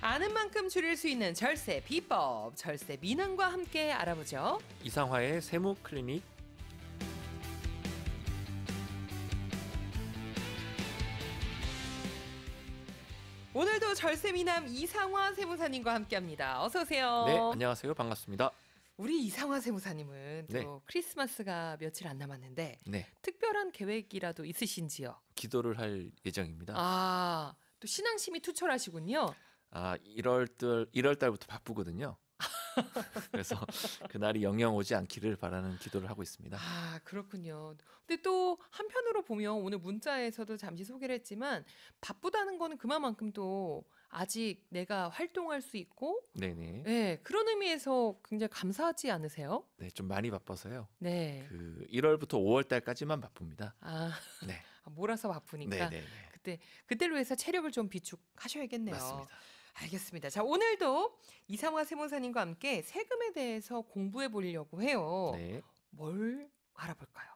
아는 만큼 줄일 수 있는 절세 비법, 절세 민원과 함께 알아보죠. 이상화의 세무 클리닉. 오늘도 절세 미남 이상화 세무사님과 함께합니다. 어서 오세요. 네, 안녕하세요. 반갑습니다. 우리 이상화 세무사님은 또 네. 크리스마스가 며칠 안 남았는데 네, 특별한 계획이라도 있으신지요? 기도를 할 예정입니다. 아, 또 신앙심이 투철하시군요. 1월 달부터 바쁘거든요. 그래서 그날이 영영 오지 않기를 바라는 기도를 하고 있습니다. 아, 그렇군요. 근데 또 한편으로 보면 오늘 문자에서도 잠시 소개를 했지만 바쁘다는 거는 그만큼 또 아직 내가 활동할 수 있고 네네. 네, 그런 의미에서 굉장히 감사하지 않으세요? 네, 좀 많이 바빠서요. 네. 1월부터 5월 달까지만 바쁩니다. 아, 네, 몰아서 바쁘니까 네네네. 그때를 위해서 체력을 좀 비축하셔야겠네요. 맞습니다. 알겠습니다. 자, 오늘도 이상화 세무사님과 함께 세금에 대해서 공부해 보려고 해요. 네. 뭘 알아볼까요?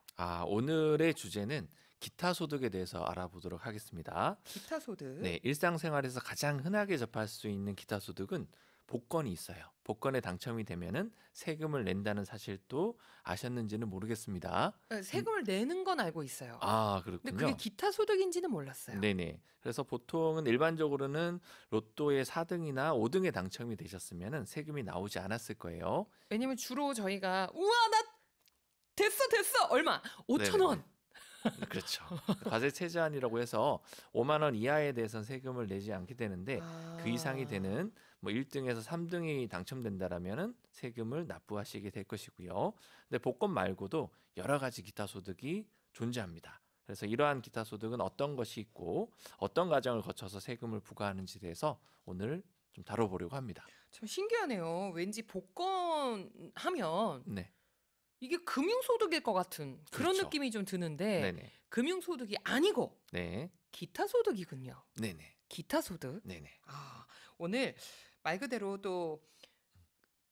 오늘의 주제는 기타 소득에 대해서 알아보도록 하겠습니다. 기타 소득. 네, 일상생활에서 가장 흔하게 접할 수 있는 기타 소득은 복권이 있어요. 복권에 당첨이 되면은 세금을 낸다는 사실도 아셨는지는 모르겠습니다. 세금을 내는 건 알고 있어요. 그렇군요. 근데 그게 기타 소득인지는 몰랐어요. 네네. 그래서 보통은 일반적으로는 로또의 4등이나 5등에 당첨이 되셨으면은 세금이 나오지 않았을 거예요. 왜냐면 주로 저희가 우와 나 됐어 얼마 5천 원. 그렇죠. 과세 최저한이라고 해서 5만 원 이하에 대해서는 세금을 내지 않게 되는데 그 이상이 되는 1등에서 3등이 당첨된다라면은 세금을 납부하시게 될 것이고요. 근데 복권 말고도 여러 가지 기타 소득이 존재합니다. 그래서 이러한 기타 소득은 어떤 것이 있고 어떤 과정을 거쳐서 세금을 부과하는지에 대해서 오늘 좀 다뤄보려고 합니다. 참 신기하네요. 왠지 복권 하면 네. 이게 금융소득일 것 같은 그런 그렇죠. 느낌이 좀 드는데 네네. 금융소득이 아니고 네. 기타 소득이군요. 네네. 기타 소득. 네네. 오늘 말 그대로 또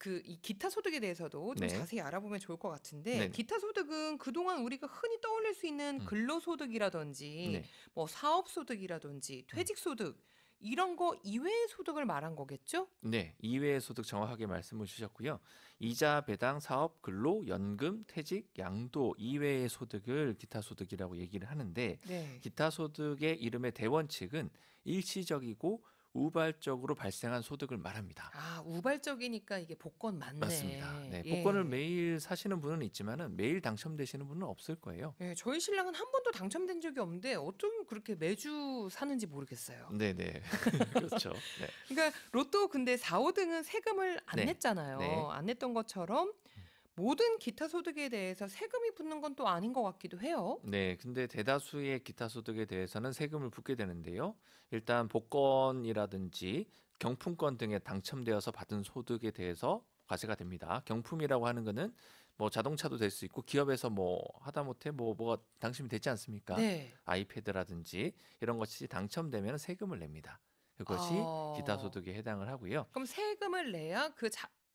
이 기타 소득에 대해서도 좀 네. 자세히 알아보면 좋을 것 같은데 네네. 기타 소득은 그동안 우리가 흔히 떠올릴 수 있는 근로소득이라든지 네. 뭐 사업소득이라든지 퇴직소득 이런 거 이외의 소득을 말한 거겠죠? 네, 이외의 소득 정확하게 말씀을 주셨고요. 이자, 배당, 사업, 근로, 연금, 퇴직, 양도 이외의 소득을 기타 소득이라고 얘기를 하는데 네. 기타 소득의 이름의 대원칙은 일시적이고 우발적으로 발생한 소득을 말합니다. 우발적이니까 이게 복권 맞네. 맞습니다. 네, 예. 복권을 매일 사시는 분은 있지만은 매일 당첨되시는 분은 없을 거예요. 예, 저희 신랑은 한 번도 당첨된 적이 없는데 어쩜 그렇게 매주 사는지 모르겠어요. 네네. 그렇죠. 네. 그러니까 로또 근데 4, 5등은 세금을 안 네. 냈잖아요. 네. 안 냈던 것처럼 모든 기타 소득에 대해서 세금이 붙는 건 또 아닌 것 같기도 해요. 네, 근데 대다수의 기타 소득에 대해서는 세금을 붙게 되는데요. 일단 복권이라든지 경품권 등에 당첨되어서 받은 소득에 대해서 과세가 됩니다. 경품이라고 하는 거는 뭐 자동차도 될 수 있고 기업에서 뭐 하다못해 뭐가 당첨이 되지 않습니까? 네. 아이패드라든지 이런 것이 당첨되면 세금을 냅니다. 그것이 기타 소득에 해당을 하고요. 그럼 세금을 내야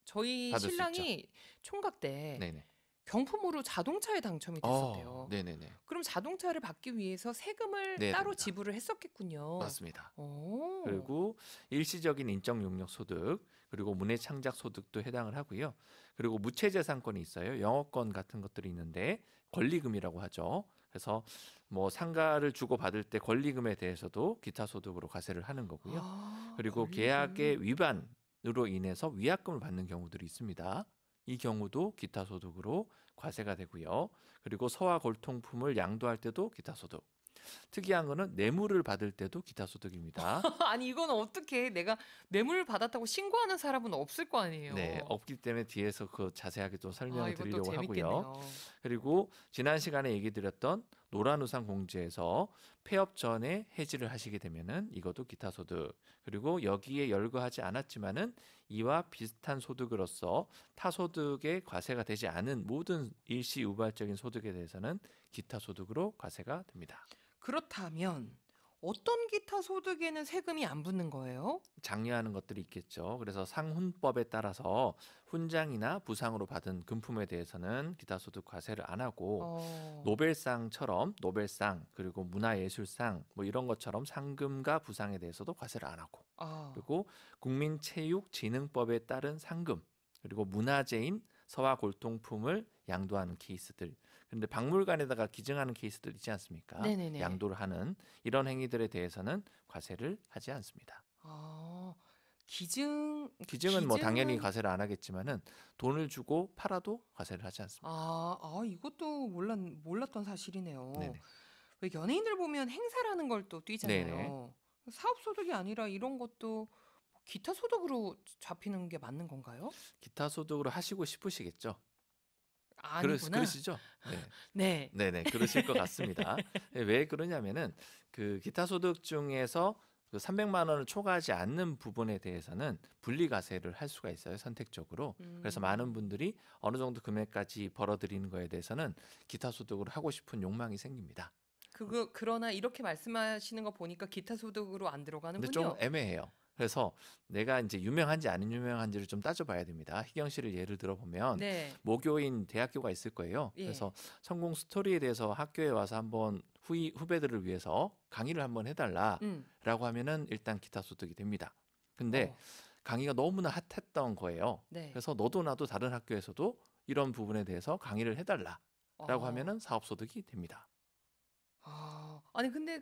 저희 받을 수 신랑이 총각 때 네네. 경품으로 자동차에 당첨이 됐었대요. 네네네. 그럼 자동차를 받기 위해서 세금을 네, 따로 됩니다. 지불을 했었겠군요. 맞습니다. 오. 그리고 일시적인 인적 용역 소득, 그리고 문해 창작 소득도 해당을 하고요. 그리고 무채재산권이 있어요. 영어권 같은 것들이 있는데 권리금이라고 하죠. 그래서 뭐 상가를 주고 받을 때 권리금에 대해서도 기타 소득으로 과세를 하는 거고요. 그리고 권리금. 계약의 위반으로 인해서 위약금을 받는 경우들이 있습니다. 이 경우도 기타 소득으로 과세가 되고요. 그리고 소와 골통품을 양도할 때도 기타 소득. 특이한 거는 뇌물을 받을 때도 기타 소득입니다. 아니 이건 어떻게 내가 뇌물을 받았다고 신고하는 사람은 없을 거 아니에요. 네, 없기 때문에 뒤에서 그 자세하게 좀 설명을 이것도 드리려고 재밌겠네요. 하고요. 그리고 지난 시간에 얘기 드렸던 노란우산 공제에서 폐업 전에 해지를 하시게 되면은 이것도 기타 소득. 그리고 여기에 열거하지 않았지만은 이와 비슷한 소득으로서 타 소득에 과세가 되지 않은 모든 일시 우발적인 소득에 대해서는 기타 소득으로 과세가 됩니다. 그렇다면 어떤 기타 소득에는 세금이 안 붙는 거예요? 장려하는 것들이 있겠죠. 그래서 상훈법에 따라서 훈장이나 부상으로 받은 금품에 대해서는 기타소득 과세를 안 하고 어. 노벨상처럼 노벨상 그리고 문화예술상 뭐 이런 것처럼 상금과 부상에 대해서도 과세를 안 하고 아. 그리고 국민체육진흥법에 따른 상금 그리고 문화재인 서화골동품을 양도하는 케이스들. 그런데 박물관에다가 기증하는 케이스들 있지 않습니까? 네네네. 양도를 하는 이런 행위들에 대해서는 과세를 하지 않습니다. 아. 기증은 뭐 당연히 기증은 과세를 안 하겠지만은 돈을 주고 팔아도 과세를 하지 않습니다. 이것도 몰랐던 사실이네요. 네네. 왜 연예인들 보면 행사라는 걸 또 네네. 뛰잖아요. 사업 소득이 아니라 이런 것도 기타 소득으로 잡히는 게 맞는 건가요? 기타 소득으로 하시고 싶으시겠죠? 아니구나. 그러시죠? 네. 네. 네네. 그러실 것 같습니다. 네, 왜 그러냐면은 그 기타 소득 중에서 그 300만 원을 초과하지 않는 부분에 대해서는 분리과세를 할 수가 있어요. 선택적으로. 그래서 많은 음. 분들이 어느 정도 금액까지 벌어들이는 거에 대해서는 기타 소득으로 하고 싶은 욕망이 생깁니다. 그러나 이렇게 말씀하시는 거 보니까 기타 소득으로 안 근데 좀 들어가는군요. 애매해요. 그래서 내가 이제 유명한지 안 유명한지를 좀 따져봐야 됩니다. 희경 씨를 예를 들어보면 네. 모교인 대학교가 있을 거예요. 예. 그래서 성공 스토리에 대해서 학교에 와서 한번 후배들을 위해서 강의를 한번 음. 해달라라고 하면은 일단 기타 소득이 됩니다. 근데 어. 강의가 너무나 핫했던 거예요. 네. 그래서 너도 나도 다른 학교에서도 이런 부분에 대해서 강의를 해달라라고 어. 하면은 사업 소득이 됩니다. 아니 근데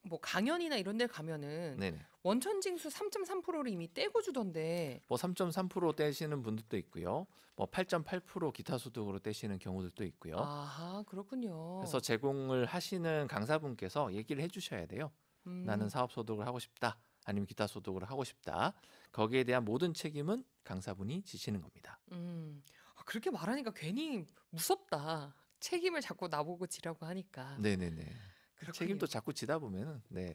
뭐 강연이나 이런 데 가면은 네네. 원천징수 3.3%를 이미 떼고 주던데. 뭐 3.3% 떼시는 분들도 있고요. 뭐 8.8% 기타 소득으로 떼시는 경우들도 있고요. 아하, 그렇군요. 그래서 제공을 하시는 강사분께서 얘기를 해주셔야 돼요. 나는 음. 사업 소득을 하고 싶다. 아니면 기타 소득을 하고 싶다. 거기에 대한 모든 책임은 강사분이 지시는 겁니다. 음. 그렇게 말하니까 괜히 무섭다. 책임을 자꾸 나보고 지라고 하니까. 네네네. 그 책임도 그렇군요. 자꾸 지다 보면은 네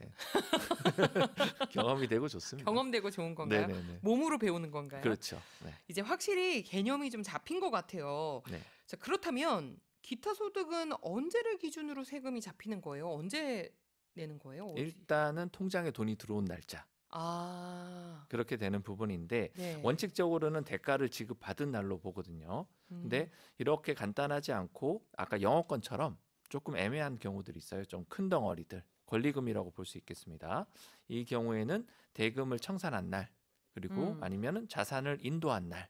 경험이 되고 좋습니다. 경험되고 좋은 건가요? 네네네. 몸으로 배우는 건가요? 그렇죠. 네. 이제 확실히 개념이 좀 잡힌 것 같아요. 네. 자, 그렇다면 기타 소득은 언제를 기준으로 세금이 잡히는 거예요? 언제 내는 거예요? 어디? 일단은 통장에 돈이 들어온 날짜. 아, 그렇게 되는 부분인데 네. 원칙적으로는 대가를 지급받은 날로 보거든요. 근데 음. 이렇게 간단하지 않고 아까 영어권처럼 조금 애매한 경우들이 있어요. 좀 큰 덩어리들. 권리금이라고 볼 수 있겠습니다. 이 경우에는 대금을 청산한 날, 그리고 음. 아니면 자산을 인도한 날,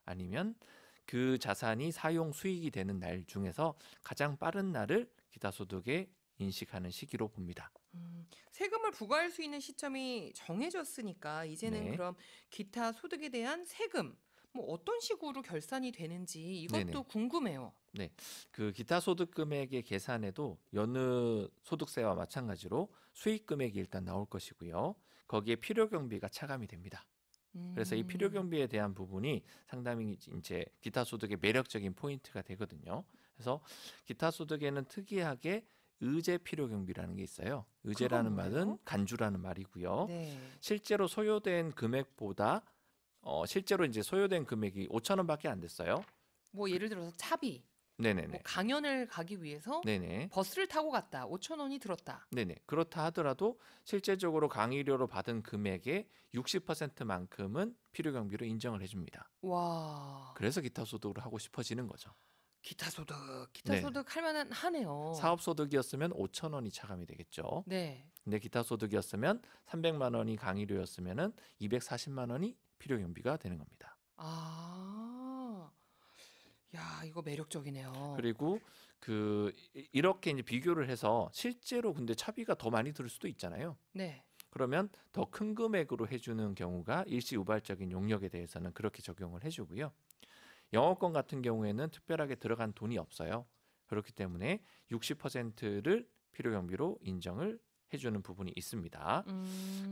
아니면 그 자산이 사용 수익이 되는 날 중에서 가장 빠른 날을 기타소득에 인식하는 시기로 봅니다. 세금을 부과할 수 있는 시점이 정해졌으니까 이제는 네, 그럼 기타 소득에 대한 세금 뭐 어떤 식으로 결산이 되는지 네네. 이것도 궁금해요. 네, 그 기타 소득 금액의 계산에도 여느 소득세와 마찬가지로 수익 금액이 일단 나올 것이고요. 거기에 필요 경비가 차감이 됩니다. 그래서 이 필요 음. 경비에 대한 부분이 상당히 이제 기타 소득의 매력적인 포인트가 되거든요. 그래서 기타 소득에는 특이하게 의제 필요 경비라는 게 있어요. 그건 의제라는 말은 뭐예요? 간주라는 말이고요. 네. 실제로 소요된 금액보다 실제로 이제 소요된 금액이 5천 원밖에 안 됐어요. 뭐 그- 예를 들어서 차비, 뭐 네네네. 강연을 가기 위해서 네네. 버스를 타고 갔다. 5천 원이 들었다. 네네. 그렇다 하더라도 실제적으로 강의료로 받은 금액의 60%만큼은 필요 경비로 인정을 해줍니다. 와, 그래서 기타 소득으로 하고 싶어지는 거죠. 기타 소득, 기타 네. 소득 할 만한 하네요. 사업 소득이었으면 5천 원이 차감이 되겠죠. 네. 근데 기타 소득이었으면 300만 원이 강의료였으면은 240만 원이 필요 경비가 되는 겁니다. 아, 야, 이거 매력적이네요. 그리고 이렇게 이제 비교를 해서 실제로 근데 차비가 더 많이 들 수도 있잖아요. 네. 그러면 더 큰 금액으로 해주는 경우가 일시우발적인 용역에 대해서는 그렇게 적용을 해주고요. 영어권 같은 경우에는 특별하게 들어간 돈이 없어요. 그렇기 때문에 60%를 필요 경비로 인정을 해주는 부분이 있습니다.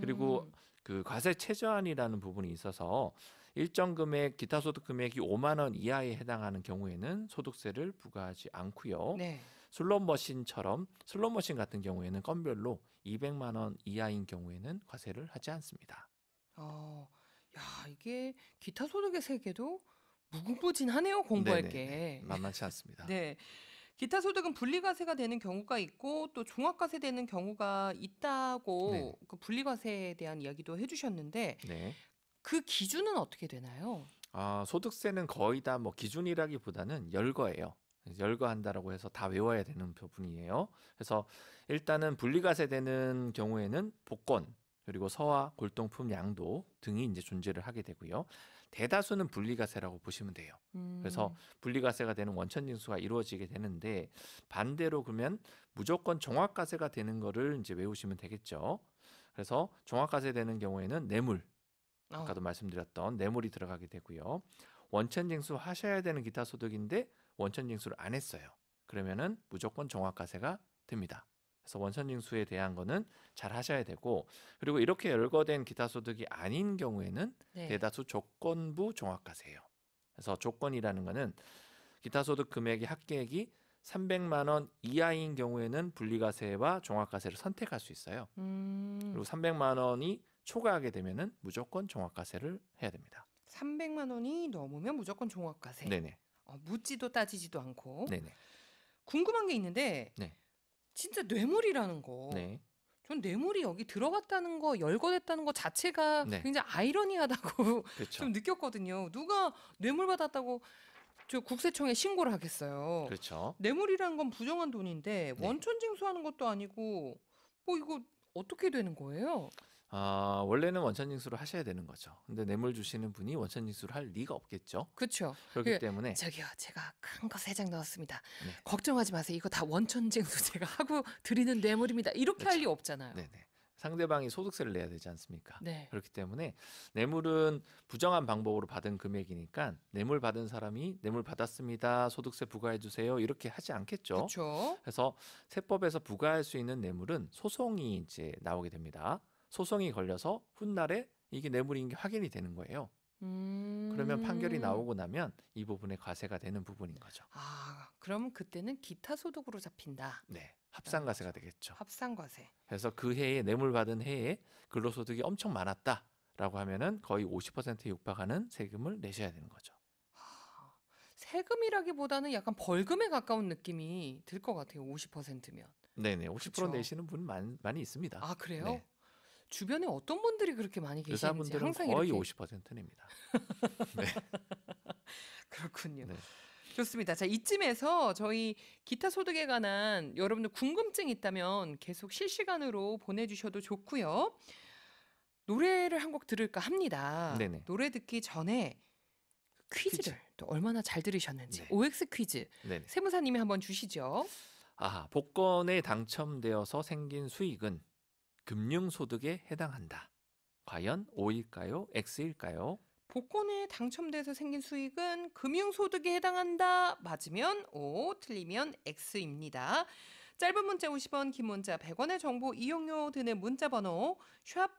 그리고 음. 그 과세 최저한이라는 부분이 있어서 일정 금액 기타 소득 금액이 5만 원 이하에 해당하는 경우에는 소득세를 부과하지 않고요. 네. 슬롯머신 같은 경우에는 건별로 200만 원 이하인 경우에는 과세를 하지 않습니다. 어, 야, 이게 기타 소득의 세계도 무궁무진하네요, 공부할 네네네. 게. 만만치 않습니다. 네. 기타 소득은 분리과세가 되는 경우가 있고 또 종합과세 되는 경우가 있다고 네. 그 분리과세에 대한 이야기도 해주셨는데 네. 그 기준은 어떻게 되나요? 소득세는 거의 다 뭐 기준이라기보다는 열거예요. 열거한다라고 해서 다 외워야 되는 부분이에요. 그래서 일단은 분리과세 되는 경우에는 복권 그리고 서화, 골동품, 양도 등이 이제 존재를 하게 되고요. 대다수는 분리과세라고 보시면 돼요. 그래서 음, 분리과세가 되는 원천징수가 이루어지게 되는데 반대로 그러면 무조건 종합과세가 되는 거를 이제 외우시면 되겠죠. 그래서 종합과세 되는 경우에는 뇌물 어, 아까도 말씀드렸던 뇌물이 들어가게 되고요. 원천징수 하셔야 되는 기타 소득인데 원천징수를 안 했어요. 그러면은 무조건 종합과세가 됩니다. 그래서 원천징수에 대한 거는 잘 하셔야 되고 그리고 이렇게 열거된 기타 소득이 아닌 경우에는 네. 대다수 조건부 종합과세예요. 그래서 조건이라는 거는 기타 소득 금액의 합계액이 300만 원 이하인 경우에는 분리과세와 종합과세를 선택할 수 있어요. 그리고 300만 원이 초과하게 되면은 무조건 종합과세를 해야 됩니다. 300만 원이 넘으면 무조건 종합과세. 네네. 묻지도 따지지도 않고. 네네. 궁금한 게 있는데 네. 진짜 뇌물이라는 거. 네. 전 뇌물이 여기 들어갔다는 거, 열거됐다는 거 자체가 네. 굉장히 아이러니하다고 그렇죠. 좀 느꼈거든요. 누가 뇌물 받았다고 저 국세청에 신고를 하겠어요. 그렇죠. 뇌물이라는 건 부정한 돈인데 네. 원천 징수하는 것도 아니고 뭐 이거 어떻게 되는 거예요? 원래는 원천징수를 하셔야 되는 거죠. 근데 뇌물 주시는 분이 원천징수를 할 리가 없겠죠. 그렇죠. 그렇기 때문에 저기요, 제가 큰 거 3장 넣었습니다. 네. 걱정하지 마세요. 이거 다 원천 징수 제가 하고 드리는 뇌물입니다. 이렇게 할 그렇죠. 리 없잖아요. 네네. 상대방이 소득세를 내야 되지 않습니까? 네. 그렇기 때문에 뇌물은 부정한 방법으로 받은 금액이니까 뇌물 받은 사람이 뇌물 받았습니다. 소득세 부과해 주세요. 이렇게 하지 않겠죠. 그렇죠. 그래서 세법에서 부과할 수 있는 뇌물은 소송이 이제 나오게 됩니다. 소송이 걸려서 훗날에 이게 뇌물인 게 확인이 되는 거예요. 그러면 판결이 나오고 나면 이 부분에 과세가 되는 부분인 거죠. 그럼 그때는 기타 소득으로 잡힌다. 네, 합산과세가 되겠죠. 합산과세. 그래서 그 해에 뇌물 받은 해에 근로소득이 엄청 많았다라고 하면은 거의 50%에 육박하는 세금을 내셔야 되는 거죠. 세금이라기보다는 약간 벌금에 가까운 느낌이 들 것 같아요. 50%면. 네네, 50% 그쵸. 내시는 분 많이 있습니다. 그래요? 네. 주변에 어떤 분들이 그렇게 많이 계시는지 의사분들은 항상 거의 이렇게 50% 냅니다. 네. 그렇군요. 네. 좋습니다. 자, 이쯤에서 저희 기타 소득에 관한 여러분들 궁금증 있다면 계속 실시간으로 보내주셔도 좋고요. 노래를 한 곡 들을까 합니다. 네네. 노래 듣기 전에 퀴즈를 또 얼마나 잘 들으셨는지 네. OX 퀴즈 네네. 세무사님이 한번 주시죠. 복권에 당첨되어서 생긴 수익은 금융소득에 해당한다. 과연 O일까요? X일까요? 복권에 당첨돼서 생긴 수익은 금융소득에 해당한다. 맞으면 O, 틀리면 X입니다. 짧은 문자 50원, 긴 문자 100원의 정보 이용료 드는 문자 번호 샵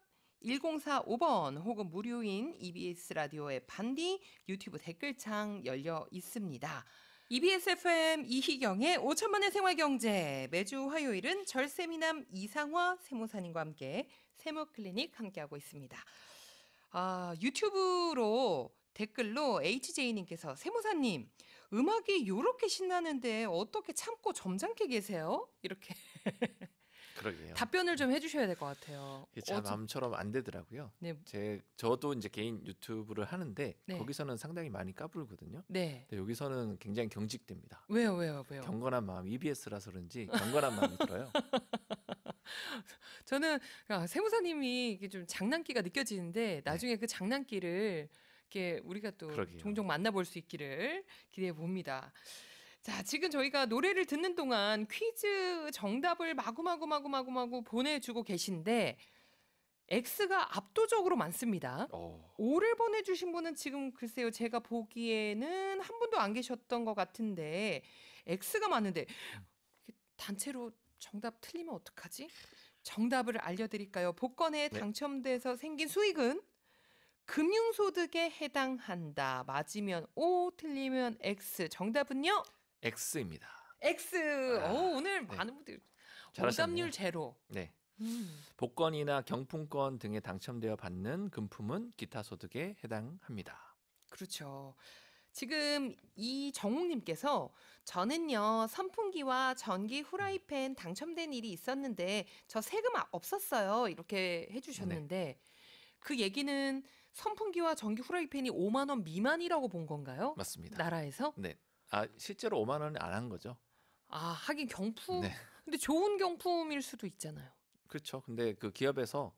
1045번 혹은 무료인 EBS 라디오의 반디 유튜브 댓글창 열려 있습니다. EBS FM 이희경의 5천만의 생활경제 매주 화요일은 절세미남 이상화 세무사님과 함께 세무클리닉 함께하고 있습니다. 유튜브로 댓글로 HJ님께서 세무사님 음악이 요렇게 신나는데 어떻게 참고 점잖게 계세요? 이렇게 그러게요. 답변을 좀 해주셔야 될 것 같아요. 이게 제 마음처럼 안 되더라고요. 네. 저도 이제 개인 유튜브를 하는데 네. 거기서는 상당히 많이 까불거든요. 네. 근데 여기서는 굉장히 경직됩니다. 왜요? 경건한 마음, EBS라서 그런지 경건한 마음이 들어요. 저는 세무사님이 이게 좀 장난기가 느껴지는데 나중에 그 장난기를 이렇게 우리가 또 그러게요. 종종 만나볼 수 있기를 기대해 봅니다. 자, 지금 저희가 노래를 듣는 동안 퀴즈 정답을 마구마구 보내주고 계신데 X가 압도적으로 많습니다. O를 보내주신 분은 지금 글쎄요, 제가 보기에는 한 분도 안 계셨던 것 같은데 X가 많은데 단체로 정답 틀리면 어떡하지? 정답을 알려드릴까요? 복권에 네. 당첨돼서 생긴 수익은 금융소득에 해당한다. 맞으면 O, 틀리면 X. 정답은요? X입니다. X. 오늘 네. 많은 분들 잘하셨네요. 오답률 제로. 네. 복권이나 경품권 등에 당첨되어 받는 금품은 기타 소득에 해당합니다. 그렇죠. 지금 이정욱님께서 저는요 선풍기와 전기 후라이팬 당첨된 일이 있었는데 저 세금 없었어요 이렇게 해주셨는데 그 얘기는 선풍기와 전기 후라이팬이 5만 원 미만이라고 본 건가요? 맞습니다. 나라에서? 네. 실제로 5만 원은 안 한 거죠. 하긴 경품. 네. 근데 좋은 경품일 수도 있잖아요. 그렇죠. 근데 그 기업에서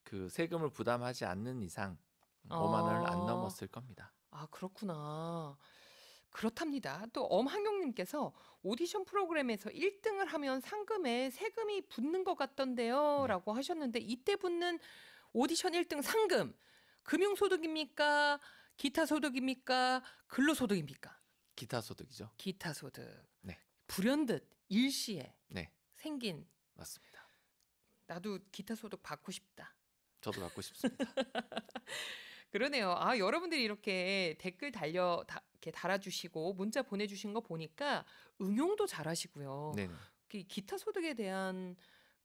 그 세금을 부담하지 않는 이상 5만 원을 안 넘었을 겁니다. 그렇구나. 그렇답니다. 또 엄한경님께서 오디션 프로그램에서 1등을 하면 상금에 세금이 붙는 것 같던데요. 네. 라고 하셨는데 이때 붙는 오디션 1등 상금 금융소득입니까? 기타소득입니까? 근로소득입니까? 기타소득이죠. 기타소득. 네. 불현듯 일시에 네. 생긴 맞습니다. 나도 기타소득 받고 싶다. 저도 갖고 싶습니다. 그러네요. 여러분들이 이렇게 댓글 이렇게 달아주시고 문자 보내주신 거 보니까 응용도 잘하시고요. 네네. 기타 소득에 대한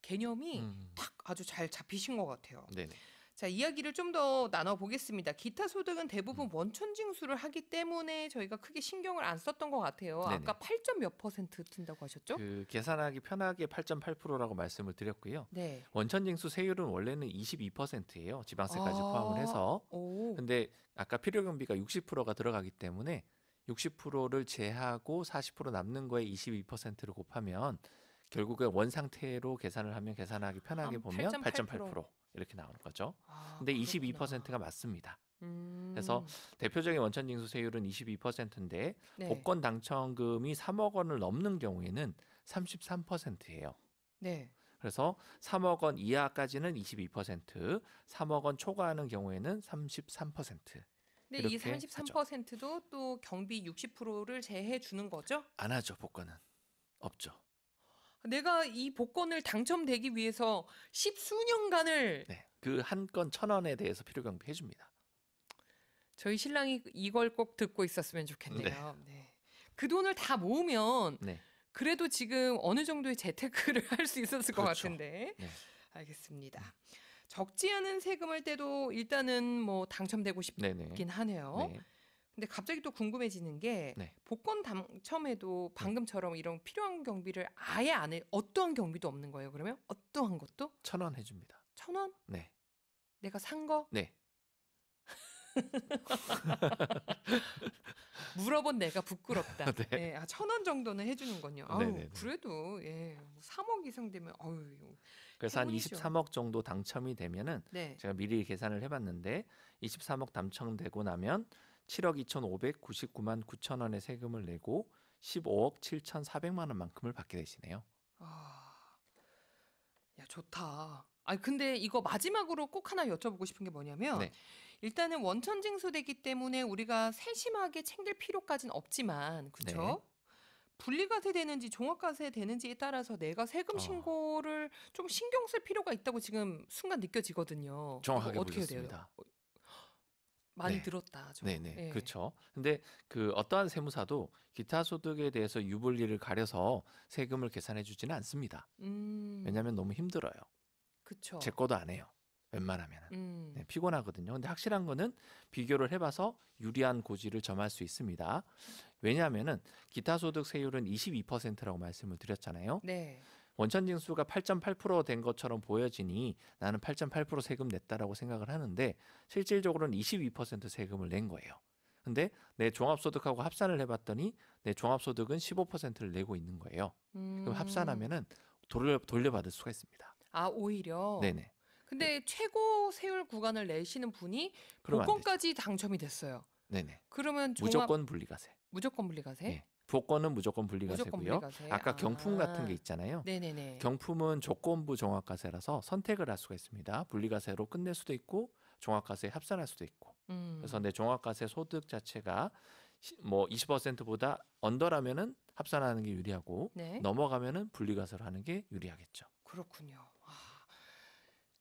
개념이 딱 아주 잘 잡히신 것 같아요. 네네. 자, 이야기를 좀 더 나눠보겠습니다. 기타 소득은 대부분 원천 징수를 하기 때문에 저희가 크게 신경을 안 썼던 것 같아요. 네네. 아까 8점 몇 퍼센트 튄다고 하셨죠? 그 계산하기 편하게 8.8%라고 말씀을 드렸고요. 네. 원천징수 세율은 원래는 22%예요. 지방세까지 포함을 해서. 오. 근데 아까 필요경비가 60%가 들어가기 때문에 60%를 제하고 40% 남는 거에 22%를 곱하면 결국에 원 상태로 계산을 하면 계산하기 편하게 보면 8.8% 이렇게 나오는 거죠. 근데 22%가 맞습니다. 그래서 대표적인 원천징수 세율은 22%인데 네. 복권 당첨금이 3억 원을 넘는 경우에는 33%예요. 네. 그래서 3억 원 이하까지는 22%, 3억 원 초과하는 경우에는 33%. 근데 이 이렇게 33%도 또 경비 60%를 제해 주는 거죠? 안 하죠. 복권은 없죠. 내가 이 복권을 당첨되기 위해서 십수년간을 네, 그 한 건 1,000원에 대해서 필요경비 해줍니다. 저희 신랑이 이걸 꼭 듣고 있었으면 좋겠네요. 네. 그 돈을 다 모으면 네, 그래도 지금 어느 정도의 재테크를 할 수 있었을 것 그렇죠. 같은데. 네. 알겠습니다. 적지 않은 세금을 떼도 일단은 뭐 당첨되고 싶긴 네네. 하네요. 네. 근데 갑자기 또 궁금해지는 게 네. 복권 당첨에도 방금처럼 이런 필요한 경비를 아예 안 해. 어떠한 경비도 없는 거예요. 그러면 어떠한 것도 1,000원 해줍니다. 1,000원? 네, 내가 산 거? 네. 물어본 내가 부끄럽다. 네. 네, 1,000원 정도는 해주는군요. 아우, 네네네. 그래도 뭐 3억 이상 되면 그래서 한 행운이죠. 23억 정도 당첨이 되면은 네. 제가 미리 계산을 해봤는데 23억 당첨되고 나면 7억 2,599만 9천 원의 세금을 내고 15억 7,400만 원만큼을 받게 되시네요. 야, 좋다. 근데 이거 마지막으로 꼭 하나 여쭤보고 싶은 게 뭐냐면 네. 일단은 원천 징수되기 때문에 우리가 세심하게 챙길 필요까지는 없지만 그렇죠? 네. 분리과세 되는지 종합과세 되는지에 따라서 내가 세금 신고를 좀 신경 쓸 필요가 있다고 지금 순간 느껴지거든요. 정확하게 이거 어떻게 해야 보셨습니다. 돼요? 많이 네. 들었다. 저. 네네. 예. 그렇죠. 근데 그 어떠한 세무사도 기타 소득에 대해서 유불리를 가려서 세금을 계산해 주지는 않습니다. 왜냐하면 너무 힘들어요. 그렇죠. 제 거도 안 해요. 웬만하면. 네, 피곤하거든요. 근데 확실한 거는 비교를 해봐서 유리한 고지를 점할 수 있습니다. 왜냐하면은 기타 소득 세율은 22%라고 말씀을 드렸잖아요. 네. 원천징수가 8.8%된 것처럼 보여지니 나는 8.8% 세금 냈다라고 생각을 하는데 실질적으로는 22% 세금을 낸 거예요. 근데 내 종합소득하고 합산을 해봤더니 내 종합소득은 15%를 내고 있는 거예요. 그럼 합산하면은 돌려받을 수가 있습니다. 오히려. 네네. 근데 최고 세율 구간을 내시는 분이 그러면 안 되죠. 복권까지 당첨이 됐어요. 네네. 그러면 무조건 분리과세. 무조건 분리과세? 네. 복권은 무조건 분리과세고요. 무조건 분리과세. 아까 경품 같은 게 있잖아요. 네네네. 경품은 조건부 종합과세라서 선택을 할 수가 있습니다. 분리과세로 끝낼 수도 있고 종합과세에 합산할 수도 있고. 그래서 내 종합과세 소득 자체가 뭐 20%보다 언더라면은 합산하는 게 유리하고 네. 넘어가면은 분리과세로 하는 게 유리하겠죠. 그렇군요.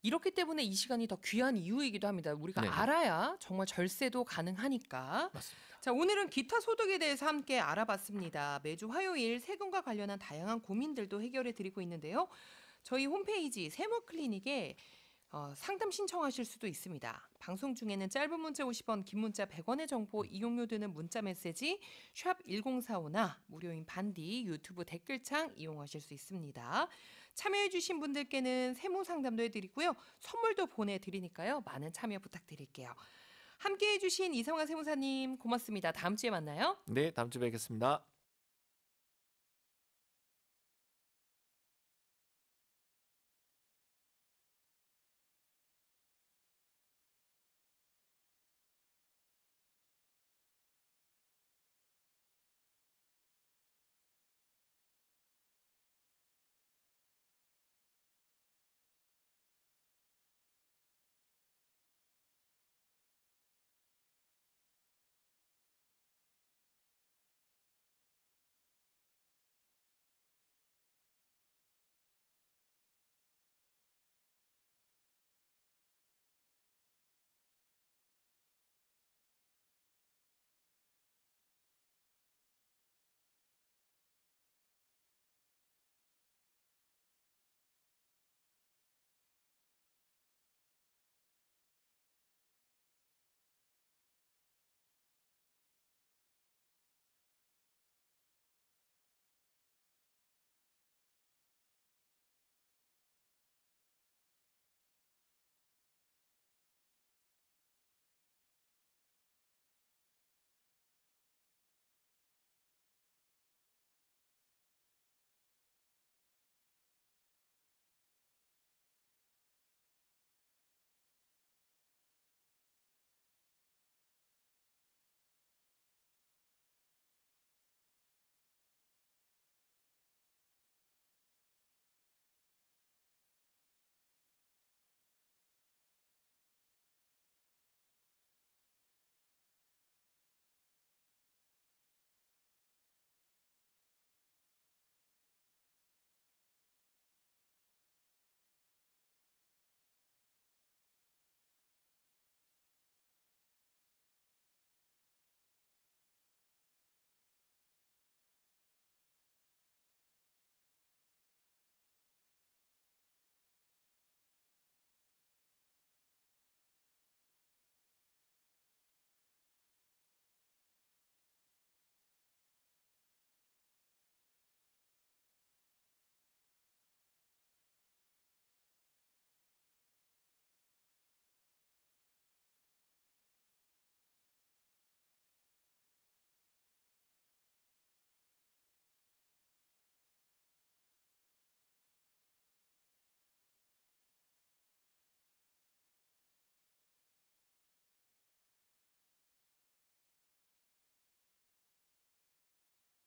이렇기 때문에 이 시간이 더 귀한 이유이기도 합니다. 우리가 네네. 알아야 정말 절세도 가능하니까. 맞습니다. 자, 오늘은 기타 소득에 대해서 함께 알아봤습니다. 매주 화요일 세금과 관련한 다양한 고민들도 해결해 드리고 있는데요. 저희 홈페이지 세무클리닉에 상담 신청하실 수도 있습니다. 방송 중에는 짧은 문자 50원, 긴 문자 100원의 정보 이용료 드는 문자 메시지 샵 1045나 무료인 반디 유튜브 댓글창 이용하실 수 있습니다. 참여해주신 분들께는 세무 상담도 해드리고요. 선물도 보내드리니까요. 많은 참여 부탁드릴게요. 함께해주신 이성화 세무사님 고맙습니다. 다음 주에 만나요. 네, 다음 주에 뵙겠습니다.